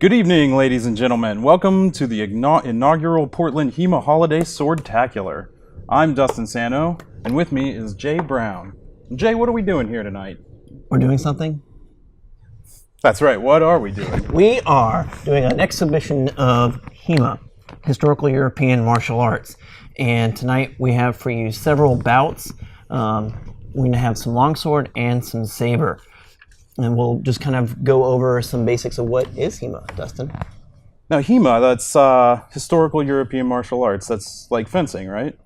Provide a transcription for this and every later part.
Good evening, ladies and gentlemen. Welcome to the inaugural Portland HEMA Holiday Sword-tacular. I'm Dustin Sano, and with me is Jay Brown. Jay, what are we doing here tonight? We're doing something? That's right, what are we doing? We are doing an exhibition of HEMA, Historical European Martial Arts. And tonight we have for you several bouts. We're going to have some longsword and some saber. And we'll just kind of go over some basics of what is HEMA, Dustin. Now, HEMA, that's Historical European Martial Arts. That's like fencing, right?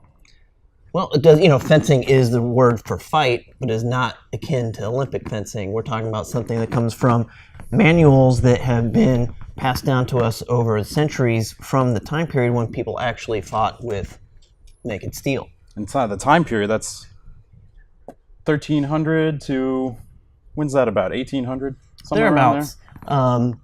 Well, it does, fencing is the word for fight, but is not akin to Olympic fencing. We're talking about something that comes from manuals that have been passed down to us over centuries from the time period when people actually fought with naked steel. Inside the time period, that's 1300 to... When's that about? 1800? Thereabouts. Our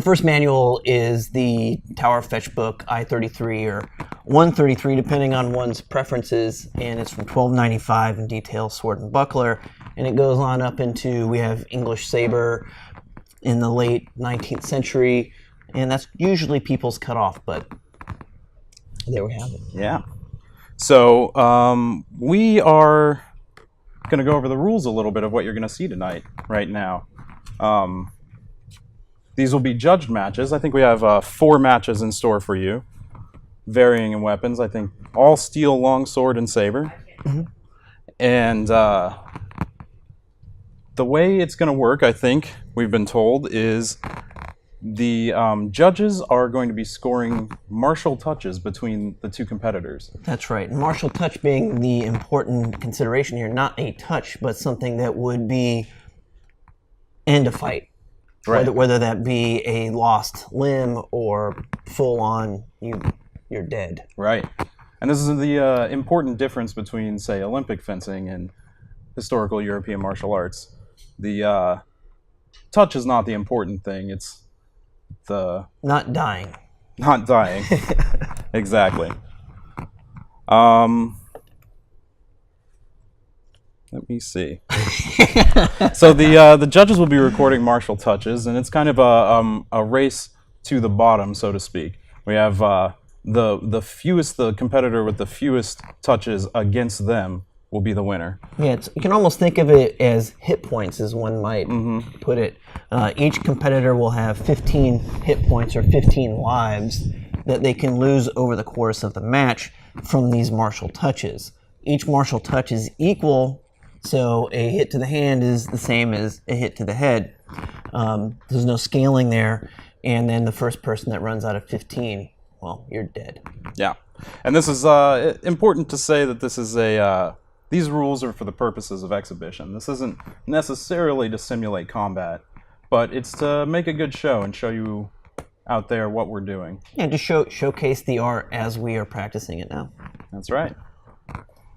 first manual is the Tower Fetch Book I-33 or 133, depending on one's preferences, and it's from 1295 and details sword and buckler. And it goes on up into, we have English saber in the late 19th century, and that's usually people's cutoff, but there we have it. Yeah. So we are going to go over the rules a little bit of what you're going to see tonight, right now. These will be judged matches. I think we have 4 matches in store for you, varying in weapons. I think all steel, longsword, and saber. Mm-hmm. And the way it's going to work, I think, we've been told, is the judges are going to be scoring martial touches between the two competitors. That's right. Martial touch being the important consideration here, not a touch, but something that would be end a fight. Right. Whether that be a lost limb or full on you're dead. Right. And this is the important difference between, say, Olympic fencing and historical European martial arts. The touch is not the important thing. It's the... Not dying. Not dying. Exactly. Let me see. So the judges will be recording martial touches, and it's kind of a race to the bottom, so to speak. We have the competitor with the fewest touches against them will be the winner. Yeah, you can almost think of it as hit points, as one might put it. Each competitor will have 15 hit points or 15 lives that they can lose over the course of the match from these martial touches. Each martial touch is equal, so a hit to the hand is the same as a hit to the head. There's no scaling there, and then the first person that runs out of 15, well, you're dead. Yeah, and this is important to say that this is these rules are for the purposes of exhibition. This isn't necessarily to simulate combat, but it's to make a good show and show you out there what we're doing. Yeah, to showcase the art as we are practicing it now. That's right.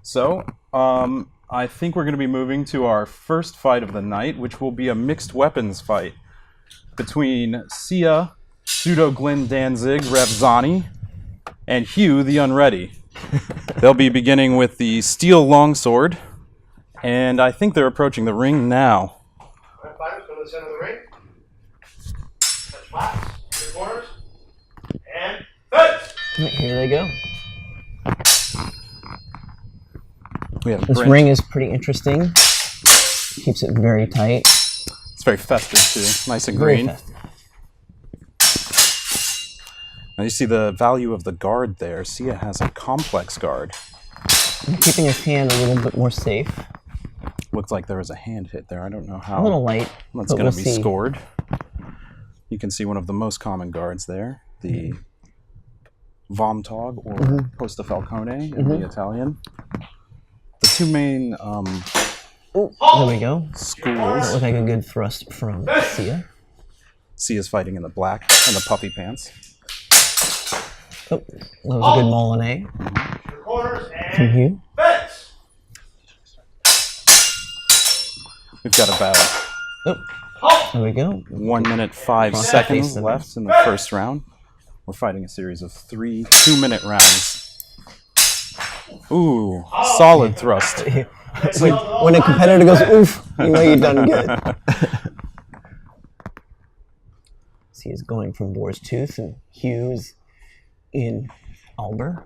So, I think we're going to be moving to our first fight of the night, which will be a mixed weapons fight between Sia, Pseudo Glenn Danzig Ravzani, and Hugh the Unready. They'll be beginning with the steel longsword, and I think they're approaching the ring now. All right, fighters, go to the center of the ring. Touch flats, three corners, and fence! Here they go. This Brent. ring is pretty interesting. Keeps it very tight. It's very festive, too. Nice and Very green. festive. Now you see the value of the guard there. Sia has a complex guard. I'm keeping his hand a little bit more safe. Looks like there was a hand hit there. I don't know how A little light. that's going to be scored. You can see one of the most common guards there, the Vomtog or Posta Falcone in the Italian. The two main There we go. That schools. looked like a good thrust from Sia. Sia's fighting in the black and the puffy pants. Oh, that was a good Molinet Three corners, from and Hugh. fence! We've got about Oh, there we go. 1 minute 5 seconds left in the first round. We're fighting a series of 3 2-minute rounds. Ooh, solid thrust. When a competitor goes, oof, you know you've done good. see is going from Boar's Tooth, and Hugh is in Alber.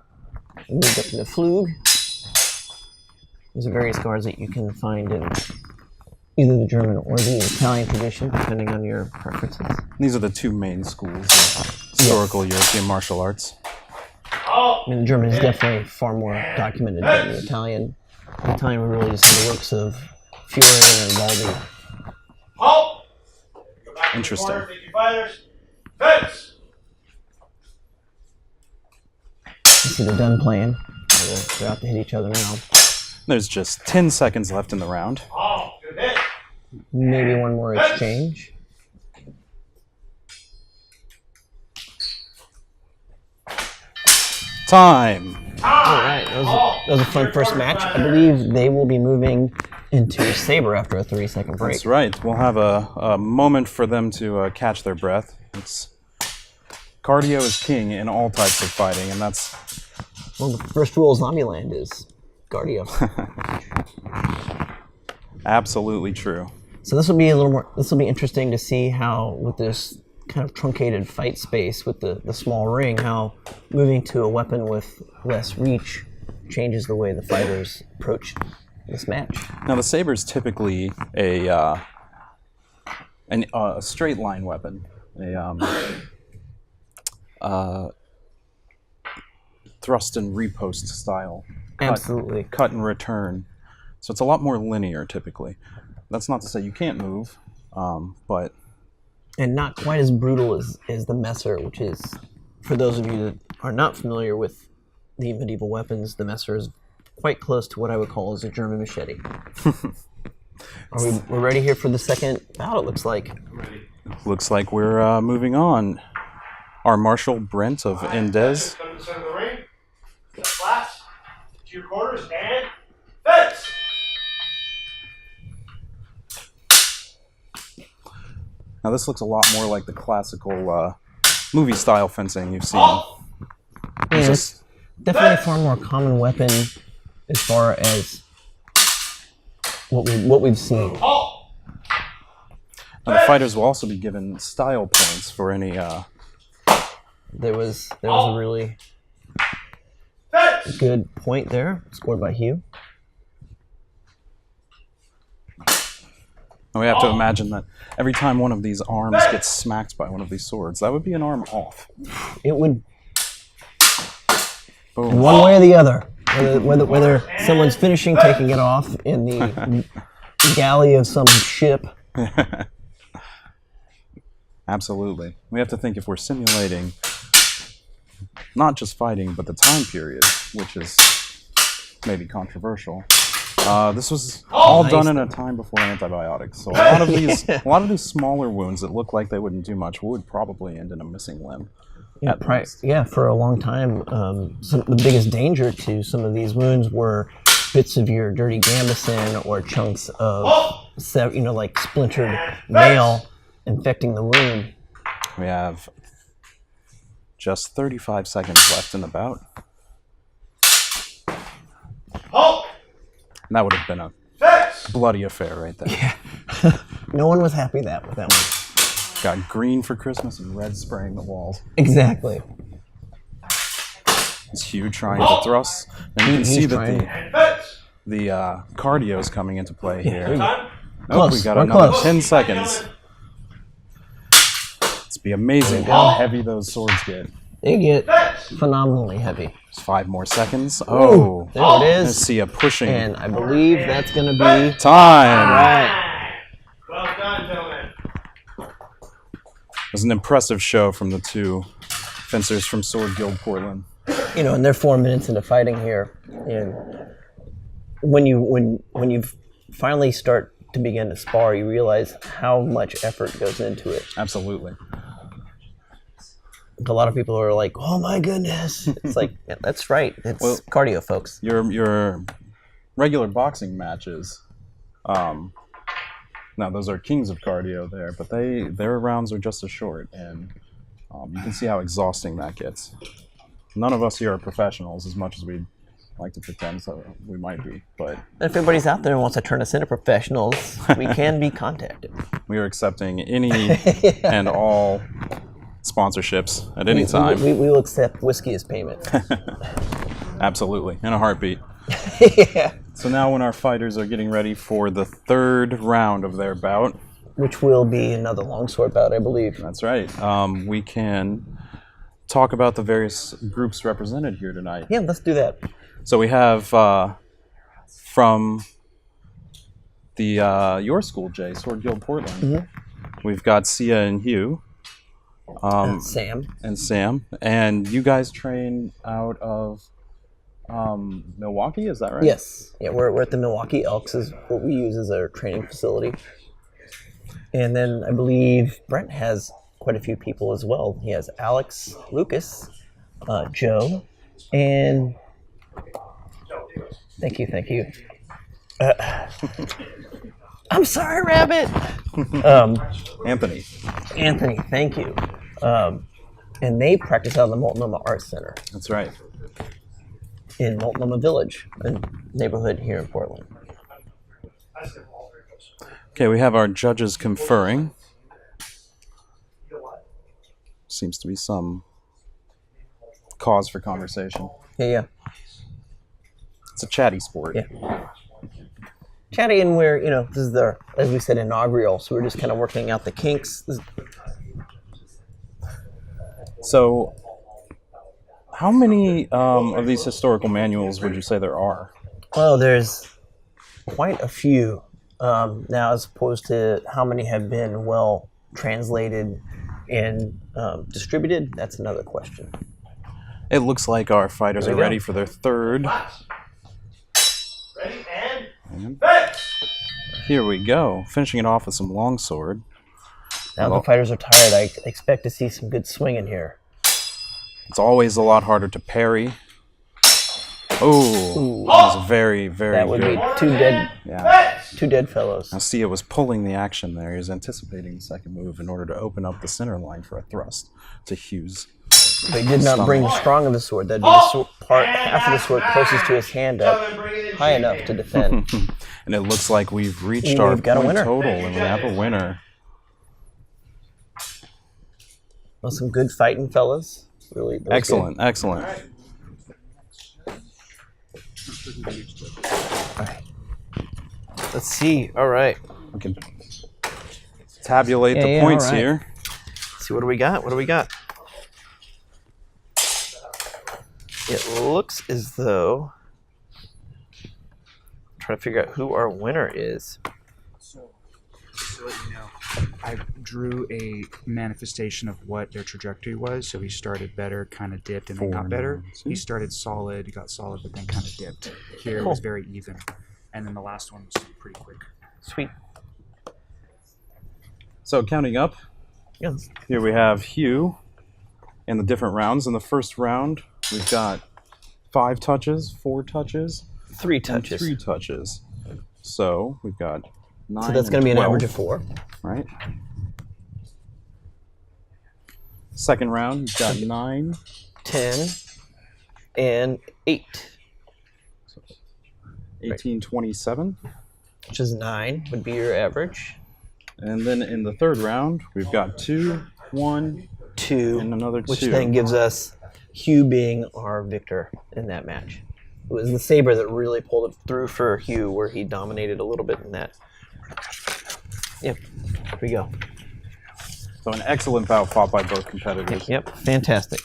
Moved up into Flug. There's various guards that you can find in either the German or the Italian tradition, depending on your preferences. These are the two main schools of historical European martial arts. I mean, the German is definitely far more documented than the Italian. The Italian, we really just have the works of Fiore and Valdi. Halt! Go back to the Interesting. corner, take your fighters. Fence! You see they're done playing. They're out to hit each other now. There's just 10 seconds left in the round. Halt! Good hit. Maybe one more exchange. Time. All right, that was a fun first match. I believe they will be moving into Saber after a 3-second break. That's right. We'll have a moment for them to catch their breath. Cardio is king in all types of fighting, and that's... Well, the first rule of Zombieland is cardio. absolutely true. So this will be a little more. This will be interesting to see how, with this kind of truncated fight space with the small ring, how moving to a weapon with less reach changes the way the fighters approach this match. Now the saber is typically a straight line weapon, thrust and riposte style. Absolutely. Cut and return. So it's a lot more linear typically. That's not to say you can't move, but... And not quite as brutal as the Messer, which is, for those of you that are not familiar with the medieval weapons, the Messer is quite close to what I would call as a German machete. We're ready here for the second bout, it looks like. Looks like we're moving on. Our Marshal Brent of Endez. Come to the center of the ring. Step flats. To your quarters and fence. Now this looks a lot more like the classical movie-style fencing you've seen. Yeah, it's definitely a far more common weapon as far as what we've seen. Halt. Now, the fighters will also be given style points for any... There was a really Fence. good point there, scored by Hugh. And we have to imagine that every time one of these arms gets smacked by one of these swords, that would be an arm off. It would, Boom. one way or the other, whether someone's finishing taking it off in the galley of some ship. Absolutely. We have to think if we're simulating not just fighting, but the time period, which is maybe controversial. This was all done in a time before antibiotics, so a lot of these smaller wounds that look like they wouldn't do much would probably end in a missing limb. Yeah, for a long time, the biggest danger to some of these wounds were bits of your dirty gambeson or chunks of, like splintered mail infecting the wound. We have just 35 seconds left in the bout. Halt. And that would have been a Fence. bloody affair right there. Yeah. No one was happy with that one. Got green for Christmas and red spraying the walls. Exactly. It's Hugh trying to thrust. And you can see that And fence. the cardio is coming into play here. Time. Oh, we Close. got We're another close. 10 seconds. It's be amazing how heavy those swords get. They get Fence. phenomenally heavy. Just 5 more seconds. Oh, There it let's is. see a pushing And I believe that's going to be... time. Right. Well done, gentlemen. It was an impressive show from the two fencers from Sword Guild Portland. You know, and they're 4 minutes into fighting here. And when you finally start to begin to spar, you realize how much effort goes into it. Absolutely. A lot of people are like, "Oh my goodness!" It's like, yeah, that's right. It's cardio, folks. Your regular boxing matches, now those are kings of cardio there, but their rounds are just as short, and you can see how exhausting that gets. None of us here are professionals, as much as we'd like to pretend so we might be, but If anybody's out there and wants to turn us into professionals, we can be contacted. we are accepting any and all sponsorships at any time. We will accept whiskey as payment. Absolutely, in a heartbeat. Yeah. So now when our fighters are getting ready for the third round of their bout, Which will be another longsword bout, I believe. that's right, we can talk about the various groups represented here tonight. Yeah, let's do that. So we have from the your school, Jay, Sword Guild Portland. We've got Sia and Hugh. Sam. And Sam. And you guys train out of Milwaukee, is that right? Yes. Yeah, we're at the Milwaukee Elks is what we use as our training facility. And then I believe Brent has quite a few people as well. He has Alex, Lucas, Joe, and thank you. I'm sorry, Rabbit. Anthony. Anthony, thank you. And they practice out of the Multnomah Arts Center That's right. in Multnomah Village, a neighborhood here in Portland. Okay, we have our judges conferring. Seems to be some cause for conversation. Yeah. It's a chatty sport. Yeah. Chatty, and we're, this is the, as we said, inaugural, so we're just kind of working out the kinks. So, how many of these historical manuals would you say there are? Well, there's quite a few. Now, as opposed to how many have been well translated and distributed, that's another question. It looks like our fighters are ready for their third. Ready and Here we go. Finishing it off with some longsword. Now the fighters are tired. I expect to see some good swinging here. It's always a lot harder to parry. Oh, that was very, very That would good. be two dead fellows. Now, Sia was pulling the action there. He was anticipating the second move in order to open up the center line for a thrust to Hughes. They did not bring the strong of the sword. That'd be the half of the sword closest to his hand up, high enough to defend. And it looks like we've reached our got a point winner. total, and we have a winner. Well, some good fighting, fellas. Really Excellent. Good. Excellent. All right. Let's see. All right. We can tabulate the Yeah, points all right. here. Let's see, what do we got? It looks as though... Trying to figure out who our winner is. So to let you know, I drew a manifestation of what their trajectory was. So he started better, kind of dipped, and then got better. He started solid, he got solid, but then kind of dipped. Here it was very even. And then the last one was pretty quick. Sweet. So counting up, Yes. here we have Hugh in the different rounds. In the first round, we've got 5 touches, 4 touches, 3 and touches. 3 touches. So we've got 9. So that's going to be an 12, average of 4. right? Second round, you've got 9. 10 and 8, 1827. which is 9 would be your average. And then in the third round, we've got 2, 1, 2, and another 2. which then gives us Hugh being our victor in that match. It was the saber that really pulled it through for Hugh, where he dominated a little bit in that. Yep, here we go. So an excellent bout fought by both competitors. Yep, fantastic.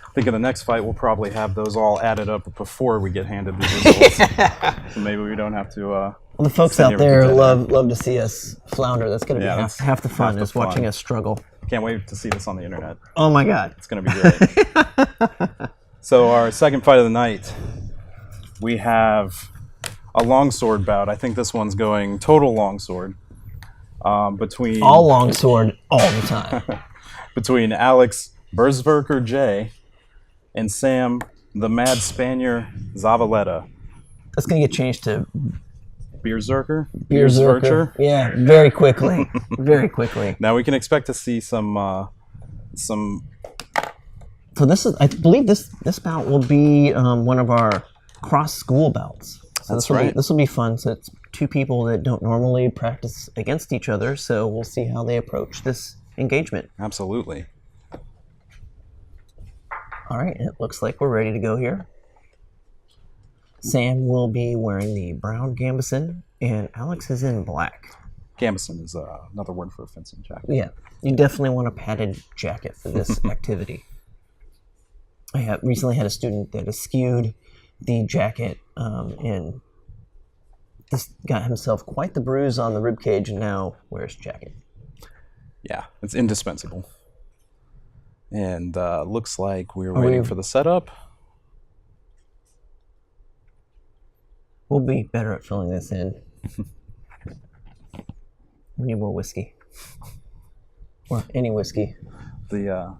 I think in the next fight, we'll probably have those all added up before we get handed the results. So maybe we don't have to... Well, the folks sit out here there with love to see us flounder. That's going to Yeah, be that's half the fun, half the is watching fun. us struggle. Can't wait to see this on the internet. Oh my God. It's going to be great. So our second fight of the night, we have a longsword bout. I think this one's going total longsword. Between All longsword, all the time. between Alex Berserker J and Sam the Mad Spanier Zavaleta. That's going to get changed to Berserker? Berserker. Yeah, very quickly. Very quickly. Now we can expect to see some So this is, I believe this bout will be one of our cross school bouts. So That's this will right. This will be fun. So it's two people that don't normally practice against each other, so we'll see how they approach this engagement. Absolutely. All right, it looks like we're ready to go here. Sam will be wearing the brown gambeson, and Alex is in black. Gambeson is another word for a fencing jacket. Yeah, you definitely want a padded jacket for this activity. I have recently had a student that eschewed the jacket and just got himself quite the bruise on the rib cage, and now wears jacket. Yeah, it's indispensable. And looks like we're waiting for the setup. We'll be better at filling this in. We need more whiskey. Or any whiskey. The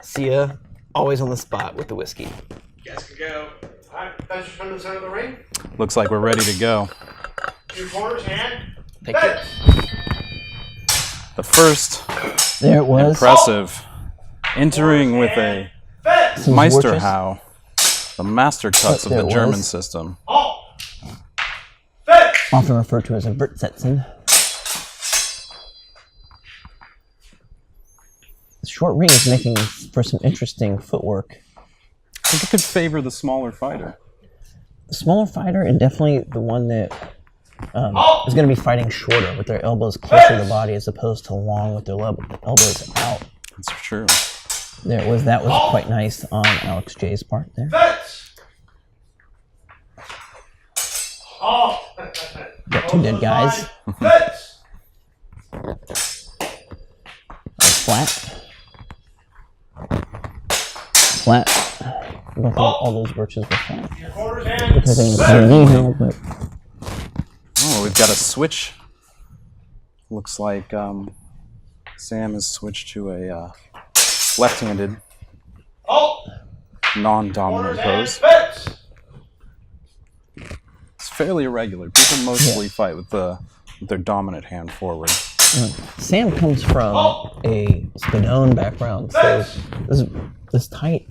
Sia, always on the spot with the whiskey. You guys can go. All right, fencers come to the center of the ring. looks like we're ready to go. Two corners and Thank you. The first There it was. impressive entering with a fence. Some Wurches. Meisterhau, the master cuts of There the it German was. system. Halt. Fence. Often referred to as a Bertsetzen. The short ring is making for some interesting footwork. I think it could favor the smaller fighter. The smaller fighter, and definitely the one that is going to be fighting shorter with their elbows closer to the body as opposed to long with their elbows out. That's true. There it was. That was quite nice on Alex J's part there. Fence. Halt. Got two dead guys. Fence. Flat. Flat. I don't think all those birches were flat. Your corners and Because they didn't anyhow, but Oh, we've got a switch. Looks like Sam has switched to a left-handed, halt. non-dominant Corners pose. and fence. It's fairly irregular. People mostly fight with their dominant hand forward. Sam comes from a Spadone background, so this tight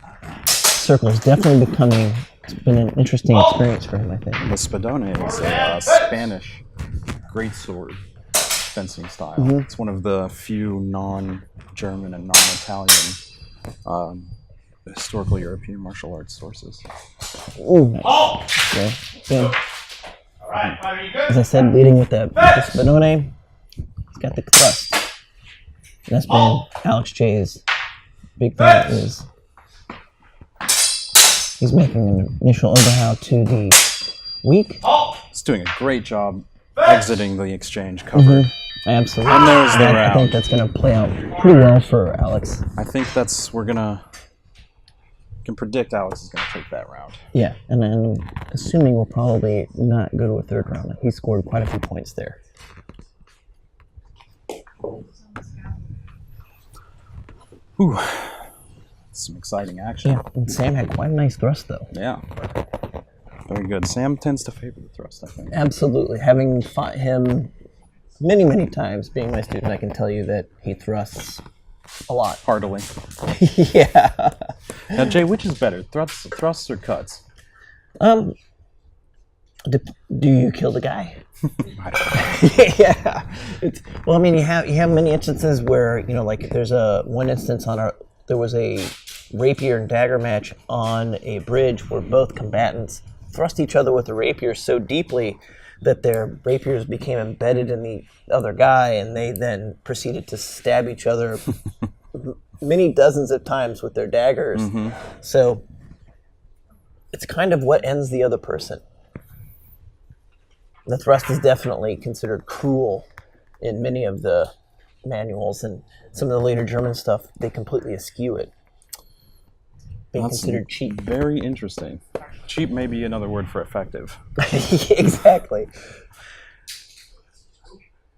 circle is definitely becoming. It's been an interesting experience for him, I think. The Spadone is a Spanish greatsword fencing style. It's one of the few non-German and non-Italian historical European martial arts sources. Ooh, nice. Halt. Okay. Sam, All right, are you as good? I said, leading with the Spadone, he's got the thrust. And that's been Alex J's big thing is he's making an initial overhaul to the weak. Halt. He's doing a great job exiting the exchange cover. Absolutely. And there's the I think round. that's going to play out pretty well for Alex. I think can predict Alex is gonna take that round. Yeah, and I'm assuming we'll probably not go to a third round. He scored quite a few points there. Ooh, some exciting action. Yeah, and Sam had quite a nice thrust, though. Yeah. Very good. Sam tends to favor the thrust, I think. Absolutely. Having fought him many, many times, being my student, I can tell you that he thrusts a lot. Heartily. Yeah. Now, Jay, which is better, thrusts or cuts? Do you kill the guy? Yeah. Well, I mean, you have many instances where like there's one instance there was a rapier and dagger match on a bridge where both combatants thrust each other with the rapiers so deeply that their rapiers became embedded in the other guy, and they then proceeded to stab each other many dozens of times with their daggers. So it's kind of what ends the other person. The thrust is definitely considered cruel in many of the manuals, and some of the later German stuff, they completely eschew it. Being considered cheap. Very interesting. Cheap may be another word for effective. Exactly.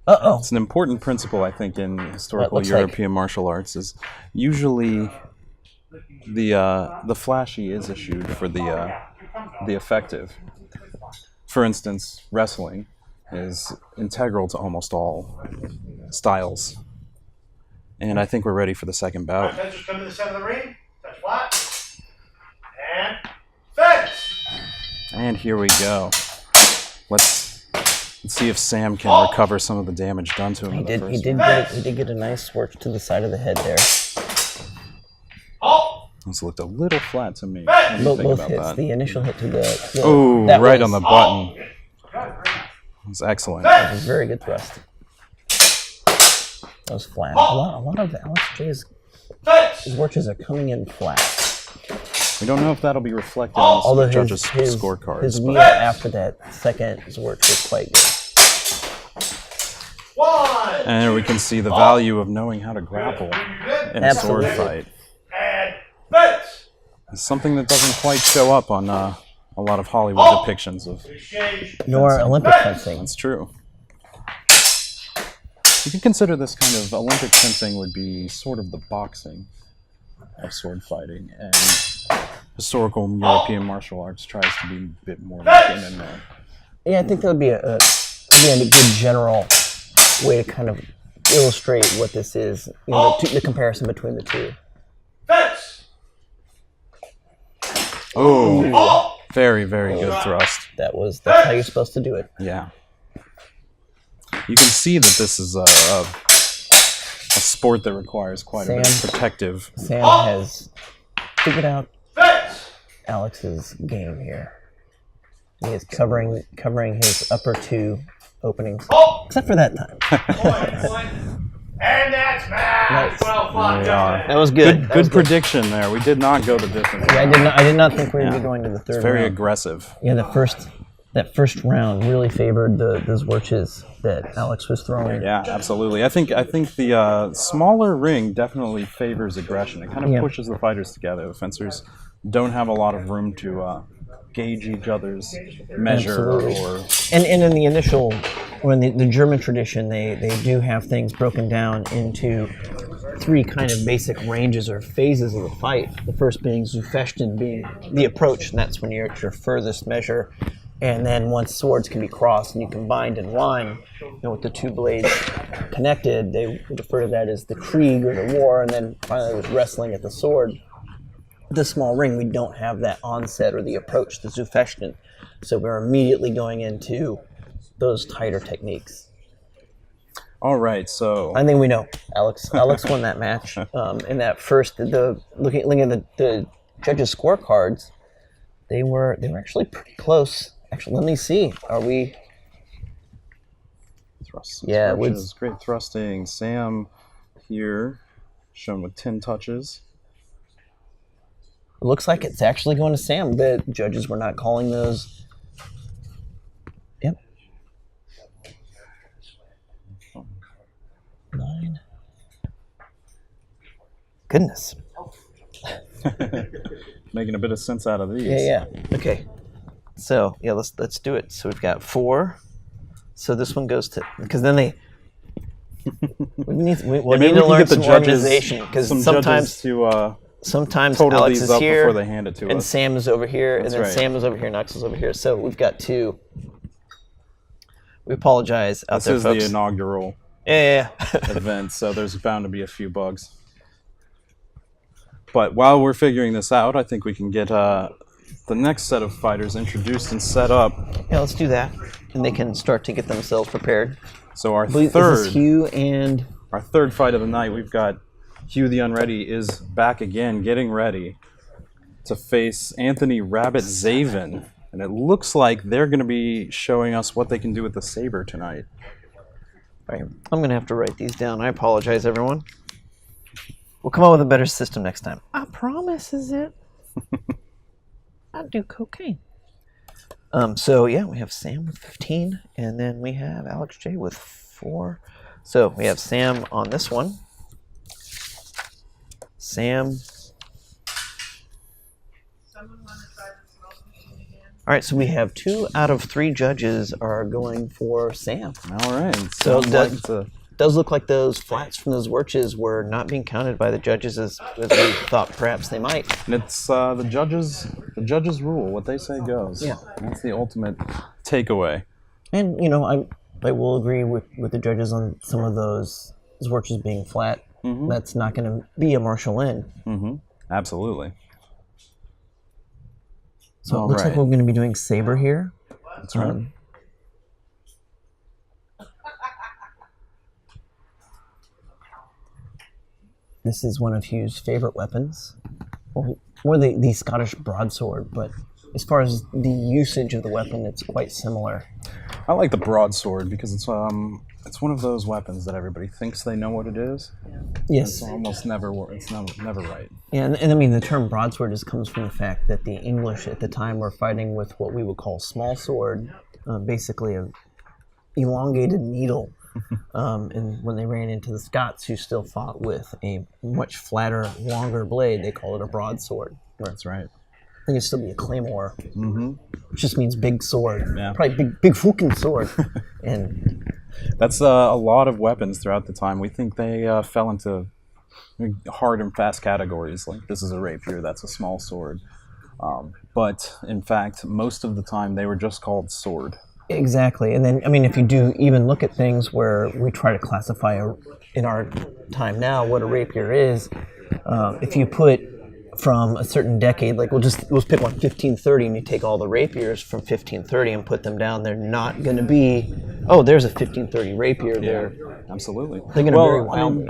Uh-oh. It's an important principle, I think, in historical looks like- European martial arts. Is usually the flashy is issued for the effective. For instance, wrestling is integral to almost all styles. And I think we're ready for the second All right, bout. fencers come to the center of the ring. Touch flat. And fence. And here we go. Let's see if Sam can recover some of the damage done to him. He did. He did get a nice switch to the side of the head there. This looked a little flat to me. What do you think Both about hits. that? The initial hit to the Oh, that right was- on the button. It was excellent. That was a very good thrust. That was flat. A lot of Alex J's Zwirches are coming in flat. We don't know if that'll be reflected on Although the judges' his scorecards. wheel after that second Zwirch was quite good. And there we can see the value of knowing how to grapple in a sword Absolutely. fight. It's something that doesn't quite show up on a lot of Hollywood depictions of. Nor Olympic fencing. That's true. You could consider this kind of Olympic fencing would be sort of the boxing of sword fighting, and historical European martial arts tries to be a bit more like MMA. Yeah, I think that would be a good general way to kind of illustrate what this is. You know, the comparison between the two. Oh, very, very good thrust. That's how you're supposed to do it. Yeah. You can see that this is a sport that requires quite a bit of protective. Sam has figured out Alex's game here. He is covering his upper two openings, except for that time. And that's match. Nice. Well fought, gentlemen. That was good. That was Good prediction there. We did not go the distance. Yeah, I did not think we would be going to the third It's very round. aggressive. Yeah, that first round really favored those Zwirches that Alex was throwing. Yeah, absolutely. I think the smaller ring definitely favors aggression. It kind of pushes the fighters together. The fencers don't have a lot of room to gauge each other's measure. Absolutely. And in the initial, when the German tradition, they do have things broken down into three kind of basic ranges or phases of the fight. The first being Zufechten, being the approach, and that's when you're at your furthest measure. And then once swords can be crossed and you can bind in line, with the two blades connected, they refer to that as the Krieg or the war, and then finally with wrestling at the sword. The small ring, we don't have that onset or the approach, the Zufechten. So we're immediately going into those tighter techniques. All right, so I think we know. Alex won that match. In that first, looking at the judges' scorecards, they were actually pretty close. Actually, let me see. Are we? thrusts. Yeah, Which is great thrusting. Sam here, shown with 10 touches. It looks like it's actually going to Sam. The judges were not calling those. Yep. 9. Goodness. Making a bit of sense out of these. Yeah. Okay. So yeah, let's do it. So we've got 4. So this one goes to, because then they. we need to learn some organization, because sometimes total Alex these is up here before they hand it to and us. Sam is over here, That's and then right. Sam is over here, and Alex is over here. So we've got 2. We apologize out This there, is folks. the inaugural Yeah. event, so there's bound to be a few bugs. But while we're figuring this out, I think we can get the next set of fighters introduced and set up. Yeah, let's do that, and they can start to get themselves prepared. So our This third is Hugh and fight of the night, we've got Hugh the Unready is back again, getting ready to face Anthony Rabbit Zaven. And it looks like they're going to be showing us what they can do with the saber tonight. All right, I'm going to have to write these down. I apologize, everyone. We'll come up with a better system next time. I promise, is it? I do cocaine. So yeah, we have Sam with 15, and then we have Alex J with 4. So we have Sam on this one. Sam. All right, so we have 2 out of 3 judges are going for Sam. All right. So Sounds that- like it's a- Does look like those flats from those Zwirches were not being counted by the judges as we thought perhaps they might. and it's the judges rule. What they say goes. Yeah. That's the ultimate takeaway. And I will agree with the judges on some of those Zwirches being flat. Mm-hmm. That's not going to be a martial in. Mm-hmm. Absolutely. So All it looks like right. we're going to be doing saber here. That's right. This is one of Hugh's favorite weapons, well, more the Scottish broadsword, but as far as the usage of the weapon, it's quite similar. I like the broadsword because it's one of those weapons that everybody thinks they know what it is. Yes. It's almost never never right. Yeah, and I mean, the term broadsword just comes from the fact that the English at the time were fighting with what we would call small sword, basically a elongated needle. And when they ran into the Scots, who still fought with a much flatter, longer blade, they call it a broadsword. That's right. I think it'd still be a claymore, which just means big sword. Yeah. Probably big fucking sword. And That's a lot of weapons throughout the time. We think they fell into hard and fast categories, like this is a rapier, that's a small sword. But in fact, most of the time they were just called sword. exactly. And then, I mean, if you do even look at things where we try to classify in our time now what a rapier is, if you put from a certain decade, like let's pick one 1530, and you take all the rapiers from 1530 and put them down, they're not going to be, oh, there's a 1530 rapier there. Absolutely. They're going to vary wildly.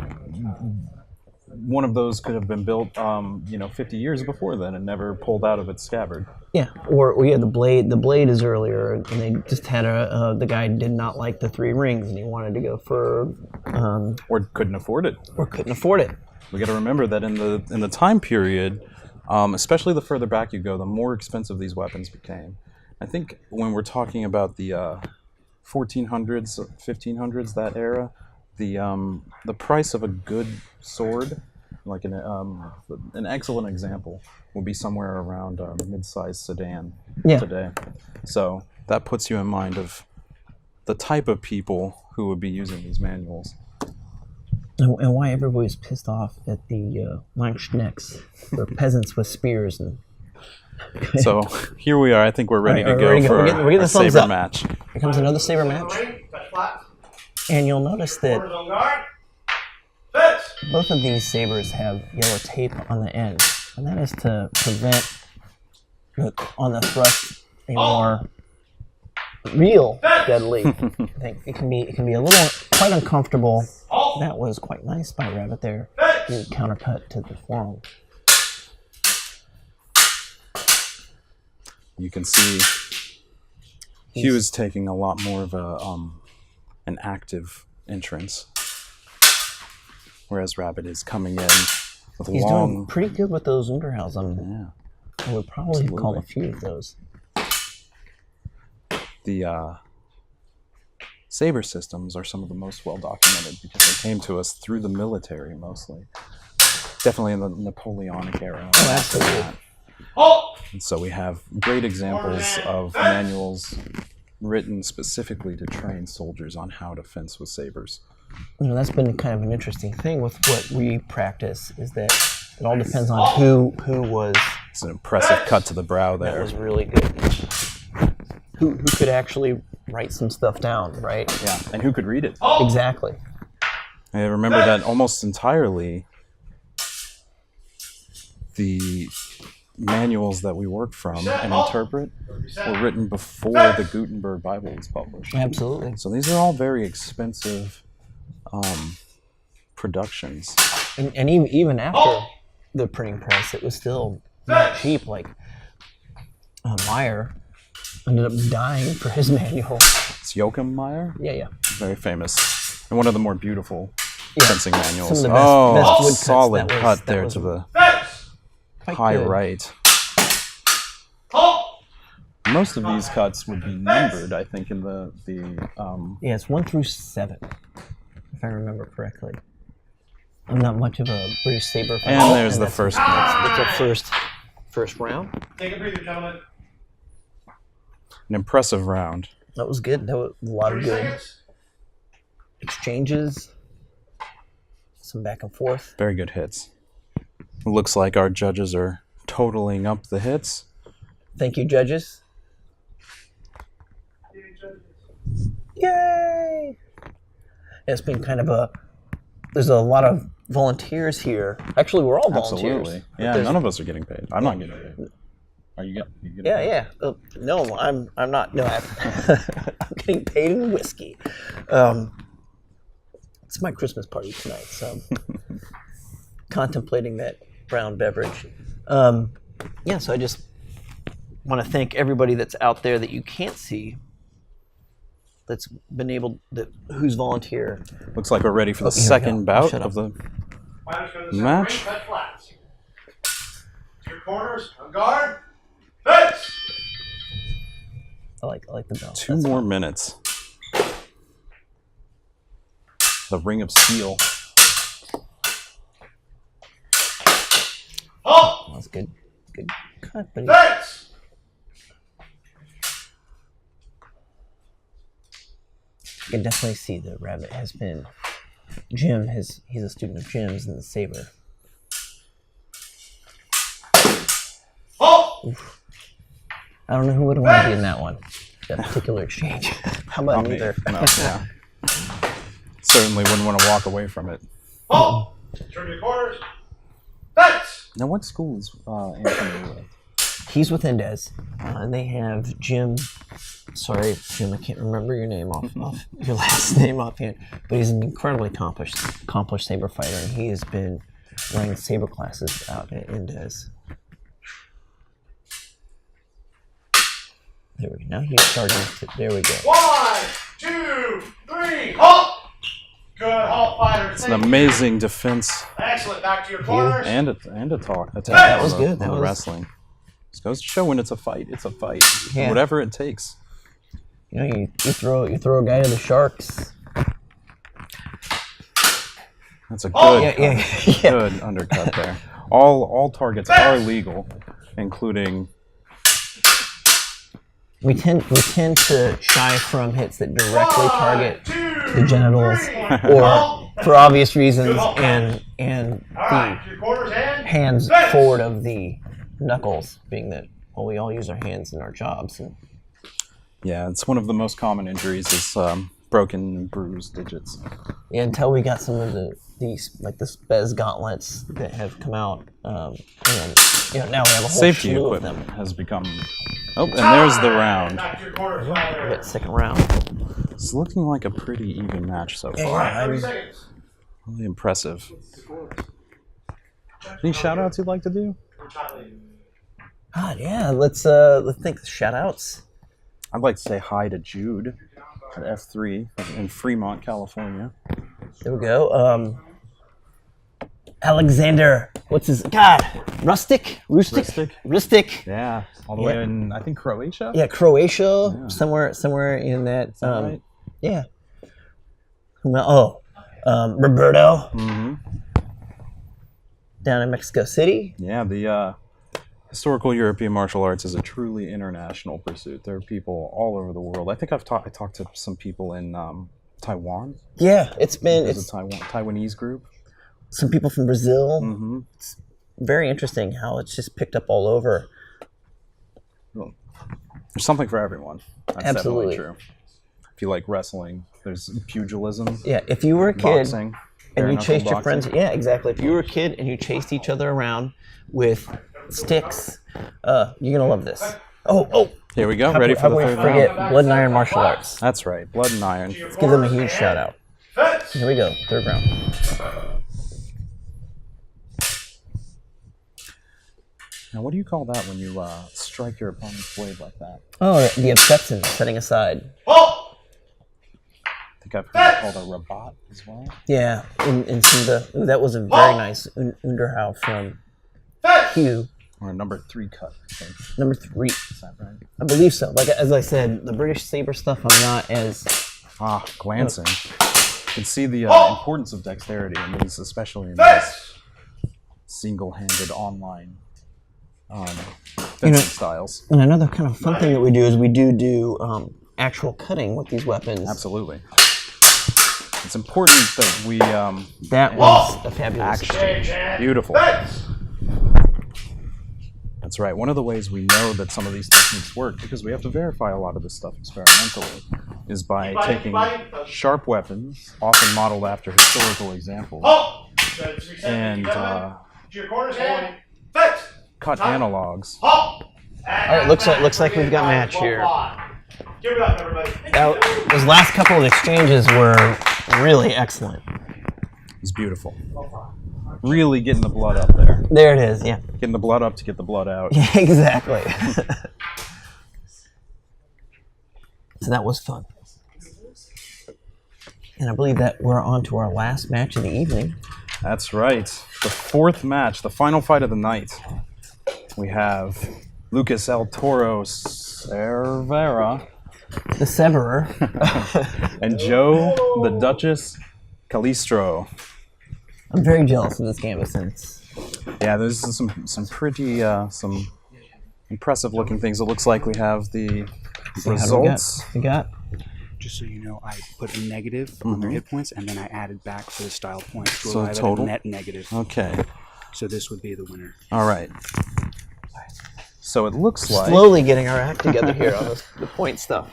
One of those could have been built, 50 years before then and never pulled out of its scabbard. Yeah, or yeah, the blade. The blade is earlier, and they just had the guy did not like the 3 rings, and he wanted to go for, Or couldn't afford it. or couldn't afford it. We got to remember that in the time period, especially the further back you go, the more expensive these weapons became. I think when we're talking about the 1400s, 1500s, that era, the price of a good sword, like an excellent example, will be somewhere around a mid-sized sedan today. So that puts you in mind of the type of people who would be using these manuals. And why everybody's pissed off at the Langschnecks, or peasants with spears. And So here we are. I think we're ready to All right, go we're ready to go. for We're getting the a thumbs saber up. match. here comes another saber match, Ring, touch flat. and you'll notice that Corners on guard. Fits. both of these sabers have yellow tape on the end, and that is to prevent on the thrust a more real deadly. I think it can be a little quite uncomfortable. That was quite nice by Rabbit there. The countercut to the forearm. You can see Hugh is taking a lot more of an active entrance, whereas Rabbit is coming in with He's long. doing pretty good with those Unterhausen. I would probably have called a few of those. The saber systems are some of the most well documented because they came to us through the military mostly. Definitely in the Napoleonic era. Oh, absolutely. And so we have great examples of manuals written specifically to train soldiers on how to fence with sabers. You know, that's been kind of an interesting thing with what we practice, is that it all depends on who was It's an impressive cut to the brow that there. was really good. Who could actually write some stuff down, right? Yeah, and who could read it? Exactly. I remember that almost entirely the manuals that we work from and interpret were written before the Gutenberg Bible was published. Absolutely. So these are all very expensive productions. And even after the printing press, it was still not cheap. Like Meyer ended up dying for his manual. It's Joachim Meyer, Yeah. very famous, and one of the more beautiful Yeah. fencing manuals. Some of the best wood cuts. Solid That was- cut that there was to the quite high good. right. Most of these cuts would be numbered, I think, in the Yeah, it's 1 through 7, if I remember correctly. I'm not much of a British saber fan. and there's the that's- first. That's our first round. Take a breather, gentlemen. An impressive round. That was good. That was a lot of 30 good seconds. exchanges. Some back and forth. Very good hits. It looks like our judges are totaling up the hits. Thank you, judges. Yay! It's been kind of there's a lot of volunteers here. Actually, we're all volunteers. Absolutely. Yeah, none of us are getting paid. I'm not getting paid. Are you getting Yeah. No, I'm not. No, I'm getting paid in whiskey. It's my Christmas party tonight, so I'm contemplating that brown beverage. Yeah, so I just want to thank everybody that's out there that you can't see, that's been who's volunteer. Looks like we're ready for the Here we second go. bout Shut of the Fighters go to the center match. ring, touch flats. Your corners, on guard, fence! I like the bell. 2 more minutes. The Ring of Steel. Halt! That's good. Good cut, buddy. Fence! You can definitely see the rabbit has been. He's a student of Jim's and the saber. Halt! I don't know who would want to be in that one. That particular exchange. How about Not me. neither? No, yeah. Certainly wouldn't want to walk away from it. Halt! Turn your corners, fence! Now, what school is Anthony with? He's with Indez, and they have Jim. Sorry, Jim, I can't remember your name off your last name offhand. But he's an incredibly accomplished saber fighter, and he has been running saber classes out at Indez. There we go. Now he's starting to. There we go. 1, 2, 3, halt! Good, halt fighters. It's an amazing defense Excellent, back to your corners. and a talk. Attack That was on the- good. That on the was- wrestling. Just goes to show when it's a fight. It's a fight. Yeah. Whatever it takes. You know, you throw a guy to the sharks. That's a good, Oh, yeah. good undercut there. All targets are legal, including. We tend to shy from hits that directly target the genitals, or for obvious reasons, and Alright, the your corners hands fence! forward of the knuckles, being that we all use our hands in our jobs. And Yeah, it's one of the most common injuries is broken and bruised digits. yeah, until we got some of these like the Spez gauntlets that have come out, and now we have a whole Safety slew of equipment them. has become. Oh, and there's the round. Back to your corners, We fighters. got second round. It's looking like a pretty even match so far. Alright, 30 seconds. Really impressive. Any shout outs you'd like to do? God, yeah. Let's think shout outs. I'd like to say hi to Jude at F3 in Fremont, California. There we go. Alexander, what's his Rustic? Yeah, all the Yeah. way in, I think, Croatia? Yeah, Croatia, somewhere in that. Is that right? Yeah. Roberto Mm-hmm. down in Mexico City. Yeah, the historical European martial arts is a truly international pursuit. There are people all over the world. I think I talked to some people in Taiwan. Yeah, it's There's a Taiwanese group. some people from Brazil. Mm-hmm. It's very interesting how it's just picked up all over. Well, there's something for everyone. That's Absolutely. definitely true. If you like wrestling, there's pugilism, Yeah, if you were a kid boxing, and you bare-knuckle chased your boxing. friends, yeah, exactly. If you were a kid and you chased each other around with sticks, you're gonna love this. Oh, Here we go, how ready could for the we third forget round. Blood and Iron Martial Arts? That's right, Blood and Iron. Let's give them a huge shout out. Fence! Here we go, third round. Now, what do you call that when you strike your opponent's blade like that? Oh, the obsession, setting aside. Halt! I think I've heard it called a rabat as well. Yeah, in some of the that was a very nice Underhow from Fence! Hugh, Or a number 3 cut, I think. number 3. Is that right? I believe so. Like as I said, the British saber stuff I'm not as Glancing. You can see the importance of dexterity in these, especially in these Fence! single-handed online fencing styles. And another kind of fun thing that we do is we do actual cutting with these weapons. Absolutely. It's important that we That was a fabulous. action. Beautiful. Fence! That's right. One of the ways we know that some of these techniques work, because we have to verify a lot of this stuff experimentally, is by taking sharp weapons, often modeled after historical examples, Halt! and to your corners and fence! cut analogs Halt! All right, looks like we've got a match here. Give it up, everybody. Those last couple of exchanges were really excellent. It's beautiful. Really getting the blood up there. There it is. Yeah. Getting the blood up to get the blood out. Yeah, exactly. So that was fun. And I believe that we're on to our last match of the evening. That's right. The fourth match, the final fight of the night. We have Lucas El Toro Cervera The Severer. and Joe the Duchess Calistro. I'm very jealous of this game since. Yeah, there's some pretty some impressive looking things. It looks like we have the results. We got Just so you know, I put a negative on their hit points, and then I added back for the style points to So arrive at total? a net negative. Okay. So this would be the winner. All right. So it looks like slowly getting our act together here on the point stuff.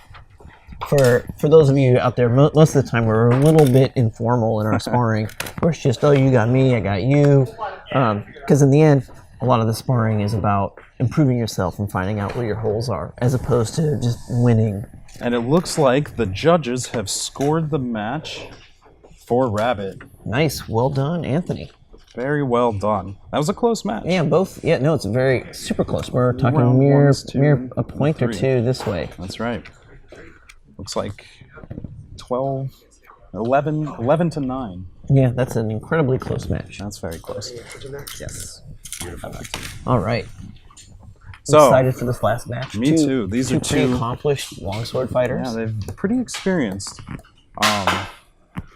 For those of you out there, most of the time we're a little bit informal in our sparring, where it's just, oh, you got me, I got you. Because in the end, a lot of the sparring is about improving yourself and finding out where your holes are, as opposed to just winning. And it looks like the judges have scored the match for Rabbit. Nice, well done, Anthony. Very well done. That was a close match. Yeah, both. Yeah, no, it's very super close. We're talking Round mere ones, two, mere a point or three. two this way. That's right. Looks like 11 to 9. Yeah, that's an incredibly close match. That's very close. Yes. All right. So, Excited for this last match. me too. These are pretty two- accomplished longsword fighters. yeah, they're pretty experienced.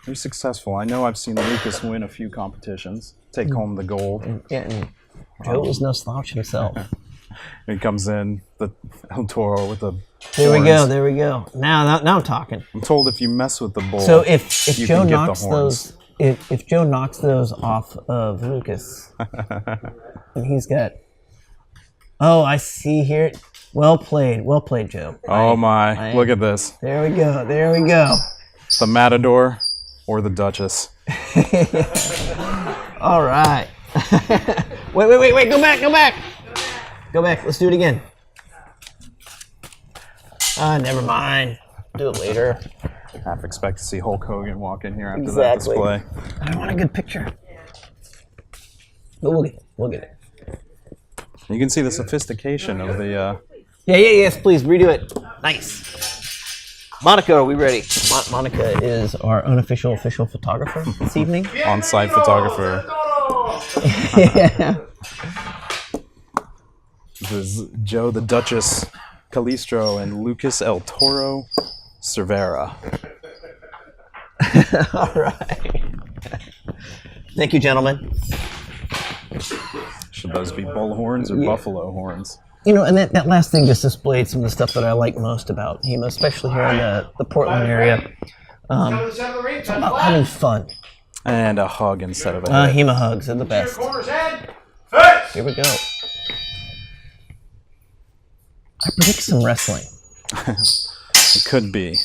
They're successful. I know I've seen Lucas win a few competitions, take home the gold. Yeah, and Joe was no slouch himself. He comes in, the El Toro with the There we horns. go. There we go. Now I'm talking. I'm told if you mess with the bull, So if you Joe can get knocks the horns. those, if Joe knocks those off of Lucas, and he's got, oh, I see here. Well played, Joe. Oh my! Look at this. There we go. There we go. The Matador or the Duchess. All right. wait. Go back. Go back. Let's do it again. Never mind. Do it later. Half expect to see Hulk Hogan walk in here after Exactly. that display. I want a good picture. But we'll get it. You can see the sophistication of the. Yes, please redo it. Nice. Monica, are we ready? Monica is our unofficial official photographer this evening. On-site photographer. Yeah. This is Joe the Duchess Calistro and Lucas El Toro Cervera. All right. Thank you, gentlemen. Should those be bull horns or buffalo horns? You know, and that last thing just displayed some of the stuff that I like most about HEMA, especially here in the Portland area. It's about having fun. And a hug instead of a hit. HEMA hugs are the best. Corners head. Fix. Here we go. I predict some wrestling. It could be.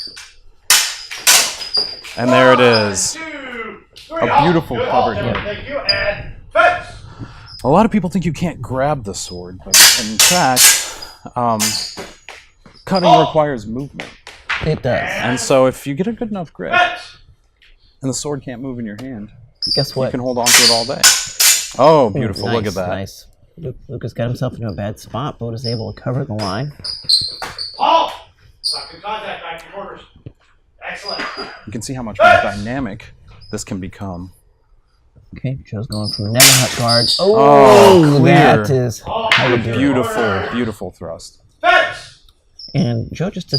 And there it is. 2, 3. A beautiful cover Good. here. Thank you. And fix. A lot of people think you can't grab the sword, but in fact, cutting requires movement. It does. And so if you get a good enough grip, Fix. and the sword can't move in your hand, Guess you what? can hold on to it all day. Oh, beautiful. Nice, Look at that. Nice. Lucas got himself into a bad spot, but was able to cover the line. Halt. Lock in contact. Back to quarters. Excellent. You can see how much more dynamic this can become. Okay, Joe's going from never hut guard. Oh, clear. That is how you do it. Beautiful, beautiful thrust. Fix. And Joe just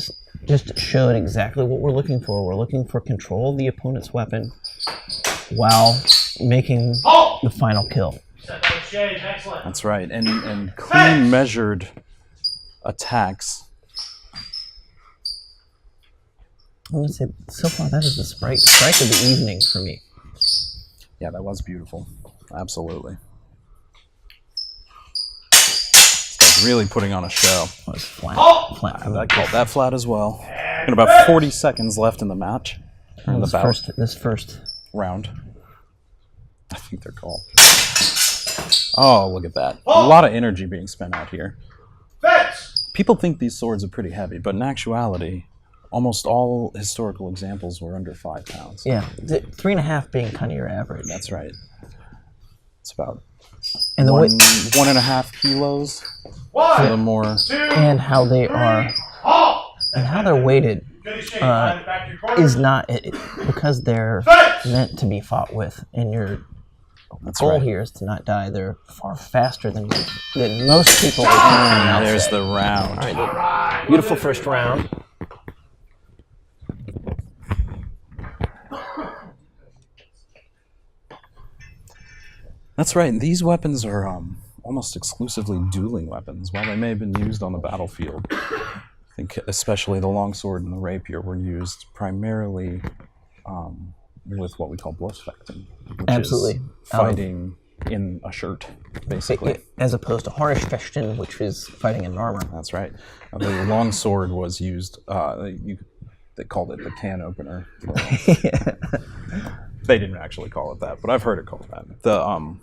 showed exactly what we're looking for. We're looking for control of the opponent's weapon while making Halt. the final kill. Set that exchange. Excellent. That's right. And clean, measured attacks. I'm gonna say so far that is the strike of the evening for me. Yeah, that was beautiful. Absolutely. This guy's really putting on a show. It was flat. I called that flat as well. And about 40 seconds left in the match. Or in the bout. This first. Round. I think they're called. Oh, look at that. A lot of energy being spent out here. Fence! People think these swords are pretty heavy, but in actuality, almost all historical examples were under 5 pounds. Yeah, 3.5 being kind of your average. That's right. It's about And the one, way 1.5 kilos for the One, more. two, and how they are halt! and how they're weighted Finish shape. Back to your corner. is not because they're Fence! meant to be fought with, and your That's goal right. here is to not die. They're far faster than most people would think. There's the round. All right, All right. beautiful first round. That's right. And these weapons are almost exclusively dueling weapons. While they may have been used on the battlefield, I think especially the longsword and the rapier were used primarily with what we call bloodfechting, which Absolutely. is fighting in a shirt, basically. As opposed to harnish fechten, which is fighting in armor. That's right. The longsword was used. They called it the can opener. They didn't actually call it that, but I've heard it called that. The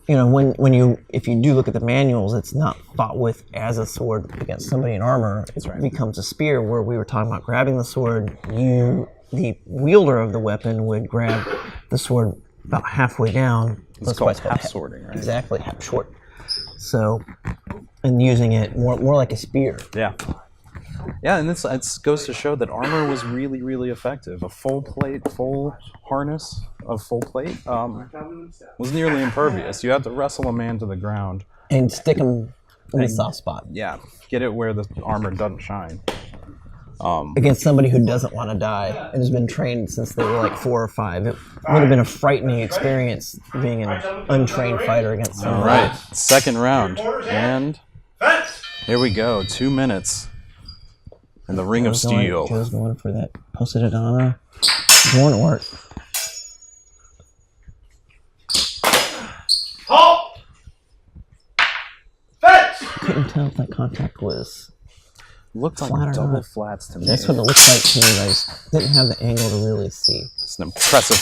You know, if you do look at the manuals, it's not fought with as a sword against somebody in armor. It right. becomes a spear, where we were talking about grabbing the sword. The wielder of the weapon would grab the sword about halfway down. it's called half swording, right? Exactly, half short. So, and using it more like a spear. Yeah. Yeah, and it goes to show that armor was really, really effective. A full harness of full plate was nearly impervious. You had to wrestle a man to the ground. And stick them in the soft spot. Yeah, get it where the armor doesn't shine. Against somebody who doesn't want to die and has been trained since they were like 4 or 5. It would have been a frightening experience being an untrained fighter against someone. All right, second round. And Fence! here we go, 2 minutes. And the Ring of Steel. Joe's going for that Poseidona Dornort. Halt! Fence! Couldn't tell if that contact was. Looked like Flat or double not. flats to me. That's what it looked like to me. I just didn't have the angle to really see. It's an impressive.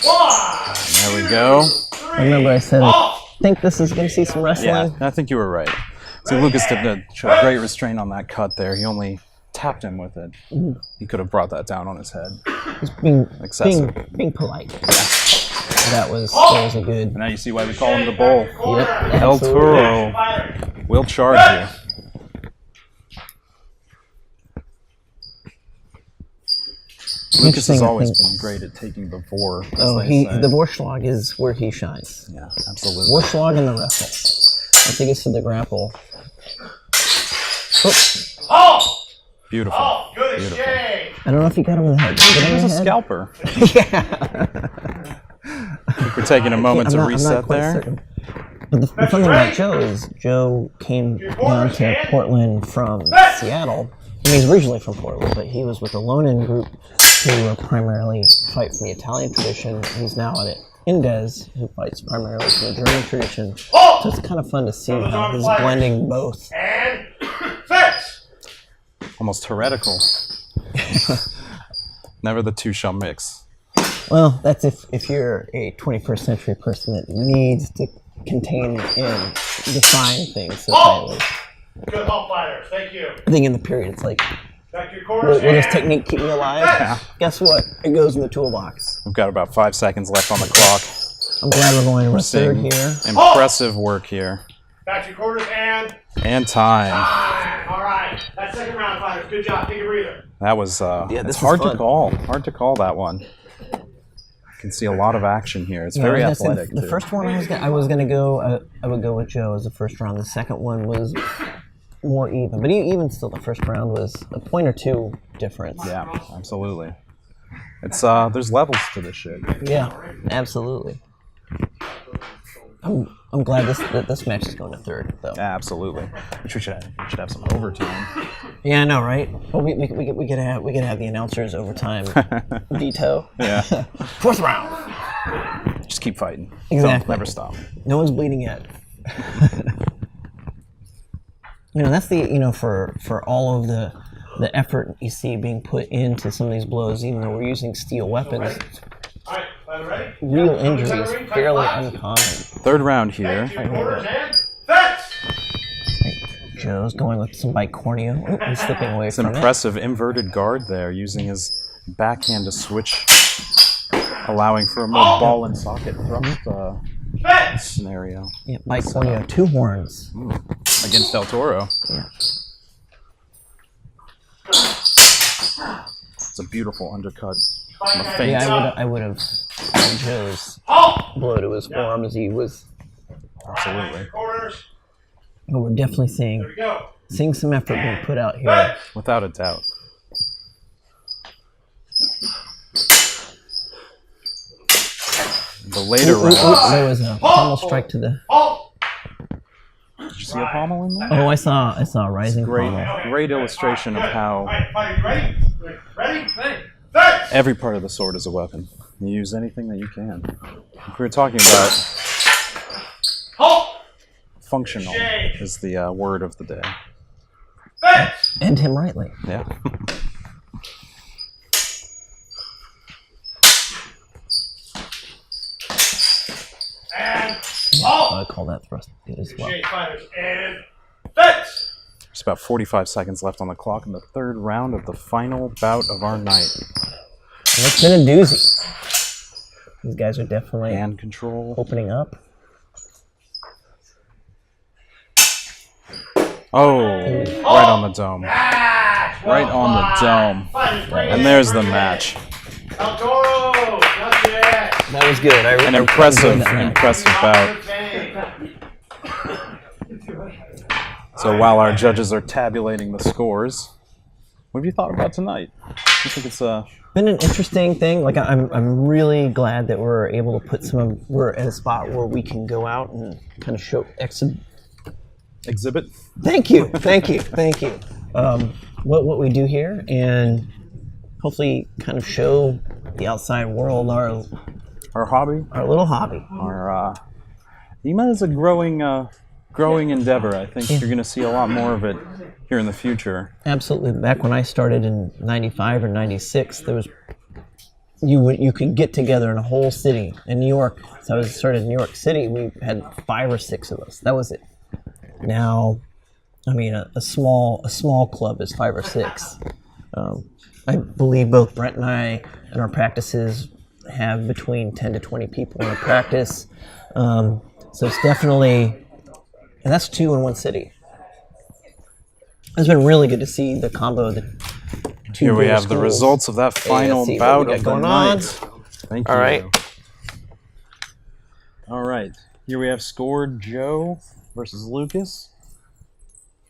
One, There we go. I remember I said I halt! think this is going to see some wrestling. Yeah, I think you were right. See, Lucas did show great restraint on that cut there. He only tapped him with it. He could have brought that down on his head. Just being Excessive. being polite. That was a good. Now you see why we call him the bull. Yep, El absolutely. Toro will charge you. Lucas has Interesting, I always think. been great at taking the vor. as Oh, they say. the Vorschlag is where he shines. Yeah, absolutely. Vorschlag and the wrestle. Once he gets to the grapple. Oh, Halt! Beautiful. Halt! Good Beautiful. exchange! I don't know if he got him in the head. Did he get him in He's a the head? scalper. Yeah. I think we're taking a moment to I'm not reset quite there. certain. But the fun thing about Joe is Joe came down to Portland from Seattle. I mean, he's originally from Portland, but he was with the Lonin group who primarily fight from the Italian tradition. He's now at Indes, who fights primarily from the German tradition. So it's kind of fun to see how he's blending both. And fence! Almost heretical. Never the two shall mix. Well, that's if you're a 21st century person that needs to contain and define things so tightly. Good halt fighters, thank you. I think in the period it's like, Back to your will corners. this and technique keep me alive? Yeah. Guess what? It goes in the toolbox. We've got about 5 seconds left on the clock. I'm glad we're going to a third Seeing here. impressive work here. Back to your corners and And time. all right. That second round, fighters. Good job. Take a breather. That was this it's is hard to fun. call. Hard to call that one. You can see a lot of action here. It's Yeah, very I was gonna say, athletic. the too. first one I was gonna go. I would go with Joe as the first round. The second one was more even, but even still, the first round was a point or two difference. Yeah, absolutely. It's there's levels to this shit. Yeah, absolutely. I'm glad this match is going to third, though. Yeah, absolutely. Which we should have some overtime. Yeah, I know, right? Well, we could have the announcers overtime veto. Yeah. Fourth round. Just keep fighting. Exactly. Don't never stop. No one's bleeding yet. That's for all of the effort you see being put into some of these blows, even though we're using steel weapons, All right, fighter ready? real injury is fairly uncommon. Third round here. Back to your corners and fence! Joe's going with some bicorneo. Oh, he's slipping away It's from an impressive inverted guard there, using his backhand to switch, allowing for a more ball and socket thrust scenario. it. Yeah, bicorneo, 2 horns. Against Del Toro. Yeah. It's a beautiful undercut. From a feint. Yeah, I would have Joe's blow to his forearm as he was. Absolutely. Corners. But we're definitely There we go. seeing some effort being put out here. Without a doubt. The later rounds. There was a pommel strike to the. Halt. Did you see a pommel in there? Oh, I saw a rising Great, pommel. great illustration of how Alright, fight. Ready? Ready? Fence. every part of the sword is a weapon. You use anything that you can. If we were talking about Halt. functional is the word of the day. Fence. End him rightly. Yeah. And halt. I call that thrust good as well. Shade fighters and fence. There's about 45 seconds left on the clock in the third round of the final bout of our night. And it's been a doozy. These guys are definitely Hand control. opening up. Oh, right on the dome. Right on the dome. And there's the match. El Toro. Not yet. That was good. An impressive bout. So while our judges are tabulating the scores, what have you thought about tonight? You think it's Been an interesting thing. Like I'm really glad that we're able to put we're at a spot where we can go out and kind of show exhibit? Thank you. What we do here, and hopefully kind of show the outside world Our hobby? our little hobby. Our HEMA is a growing endeavor. I think you're going to see a lot more of it here in the future. Absolutely. Back when I started in '95 or '96, there was you could get together in a whole city in New York. So I started in New York City. We had 5 or 6 of us. That was it. Now, I mean, a small club is 5 or 6. I believe both Brent and I and our practices have between 10 to 20 people in a practice. So it's definitely, and that's 2 in one city. It's been really good to see the combo of the 2 Here we bigger have the schools. results of that final see what bout we got of the going on. night. Thank you. All right. All right. Here we have scored Joe versus Lucas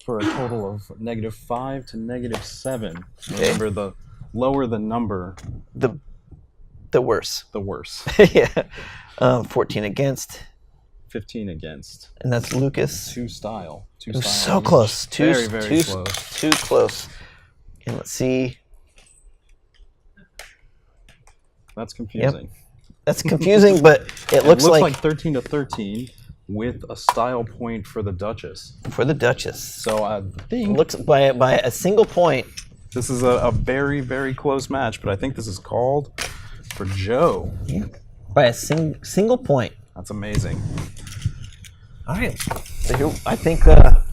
for a total of -5 to -7. Remember, the lower the number, The worse. the worse. Yeah. 14 against, 15 against. and that's Lucas. Two style. It was so close. Very, very close. Too close. And let's see. That's confusing. That's confusing, but it looks it looks like 13 to 13 with a style point for the Duchess. for the Duchess. So I think Looks by a single point. this is a very, very close match, but I think this is called for Joe. By a single point. That's amazing. All right. So here, I think we did a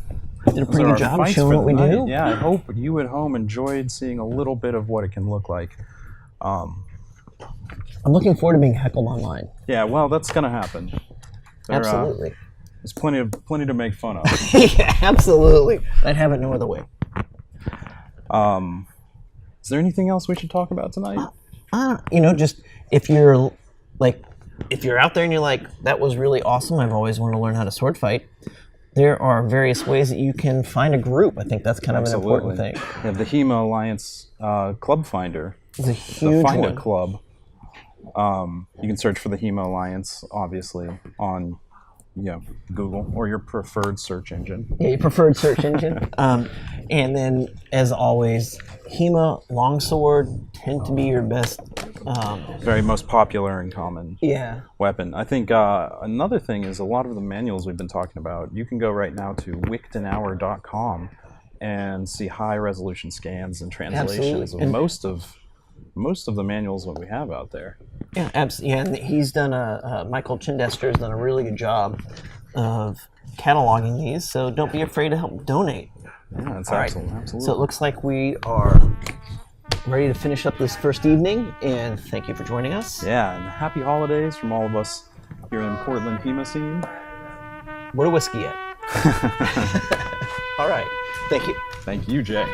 Those pretty are good our job of fights showing for what we the do. night. Yeah, I hope you at home enjoyed seeing a little bit of what it can look like. I'm looking forward to being heckled online. Yeah, well, that's gonna happen. Absolutely. There's plenty to make fun of. Yeah, absolutely. I'd have it no other way. Is there anything else we should talk about tonight? Just if you're out there and you're like, that was really awesome, I've always wanted to learn how to sword fight, there are various ways that you can find a group. I think that's kind of an important thing. We have the HEMA Alliance Club Finder. It's a The huge Find a one. Club. You can search for the HEMA Alliance, obviously, on Google or your preferred search engine. Yeah, your preferred search engine. And then, as always, HEMA longsword tend to be your best. Very most popular and common Yeah. weapon. I think another thing is a lot of the manuals we've been talking about. You can go right now to wickedanour.com and see high resolution scans and translations Absolutely. of most of the manuals that we have out there. Yeah, absolutely. Yeah, and he's done Michael Chindester's done a really good job of cataloging these, so don't be afraid to help donate. Yeah, that's All right. absolutely. So it looks like we are ready to finish up this first evening, and thank you for joining us. Yeah, and happy holidays from all of us here in Portland HEMA scene. Where the whiskey at? All right. Thank you. Thank you, Jay.